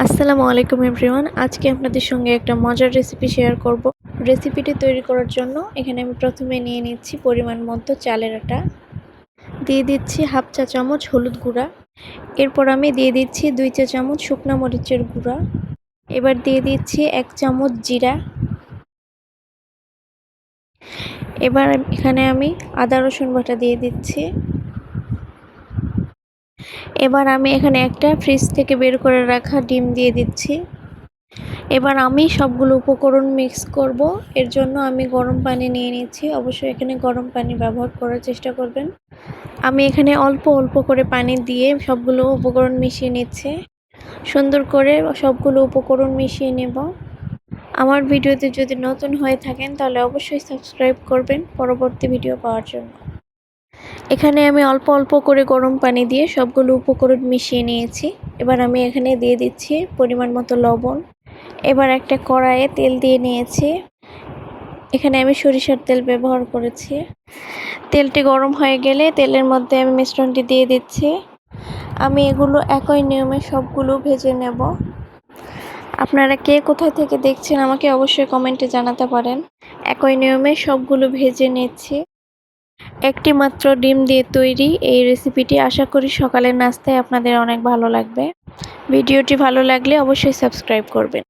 আসসালামু আলাইকুম এভরিওয়ান। আজকে আপনাদের সঙ্গে একটা মজার রেসিপি শেয়ার করব। রেসিপিটি তৈরি করার জন্য এখানে আমি প্রথমে নিয়ে নিচ্ছি পরিমাণ মতো চালের আটা, দিয়ে দিচ্ছি হাফ চা চামচ হলুদ গুঁড়া, এরপর আমি দিয়ে দিচ্ছি 2 চা চামচ শুকনা মরিচের গুঁড়া, এবার দিয়ে দিচ্ছি 1 চামচ জিরা, এবার এখানে আমি আদা রসুন বাটা দিয়ে দিচ্ছি। এবার আমি এখানে একটা ফ্রিজ থেকে বের করে রাখা ডিম দিয়ে দিচ্ছি। এবার আমি সবগুলো উপকরণ মিক্স করব। এর জন্য আমি গরম পানি নিয়ে নিচ্ছি। অবশ্যই এখানে গরম পানি ব্যবহার করার চেষ্টা করবেন। আমি এখানে অল্প অল্প করে পানি দিয়ে সবগুলো উপকরণ মিশিয়ে নিচ্ছি। সুন্দর করে সবগুলো উপকরণ মিশিয়ে নেব। আমার ভিডিওতে যদি নতুন হয়ে থাকেন তাহলে অবশ্যই সাবস্ক্রাইব করবেন পরবর্তী ভিডিও পাওয়ার জন্য। এখানে আমি অল্প অল্প করে গরম পানি দিয়ে সবগুলো উপকরণ মিশিয়ে নিয়েছি। এবার আমি এখানে দিয়ে দিচ্ছি পরিমাণ মতো লবণ। এবার একটা কড়াইয়ে তেল দিয়ে নিয়েছি। এখানে আমি সরিষার তেল ব্যবহার করেছি। তেলটি গরম হয়ে গেলে তেলের মধ্যে আমি মিশ্রণটি দিয়ে দিচ্ছি। আমি এগুলো একই নিয়মে সবগুলো ভেজে নেব। আপনারা কে কোথায় থেকে দেখছেন আমাকে অবশ্যই কমেন্টে জানাতে পারেন। একই নিয়মে সবগুলো ভেজে নিচ্ছি। একটি মাত্র ডিম দিয়ে তৈরি এই রেসিপিটি, আশা করি সকালের নাস্তায় আপনাদের অনেক ভালো লাগবে। ভিডিওটি ভালো লাগলে অবশ্যই সাবস্ক্রাইব করবেন।